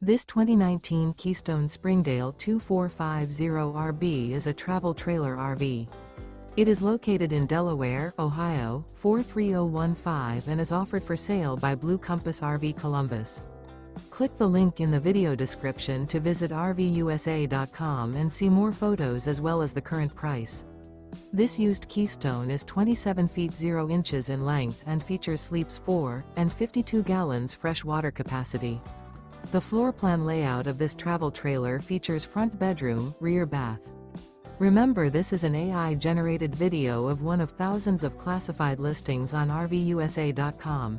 This 2019 Keystone Springdale 2450RB is a travel trailer RV. It is located in Delaware, Ohio, 43015 and is offered for sale by Blue Compass RV Columbus. Click the link in the video description to visit RVUSA.com and see more photos as well as the current price. This used Keystone is 27 feet 0 inches in length and features sleeps 4 and 52 gallons fresh water capacity. The floor plan layout of this travel trailer features front bedroom, rear bath. Remember, this is an AI-generated video of one of thousands of classified listings on RVUSA.com.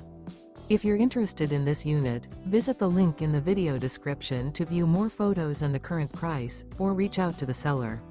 If you're interested in this unit, visit the link in the video description to view more photos and the current price, or reach out to the seller.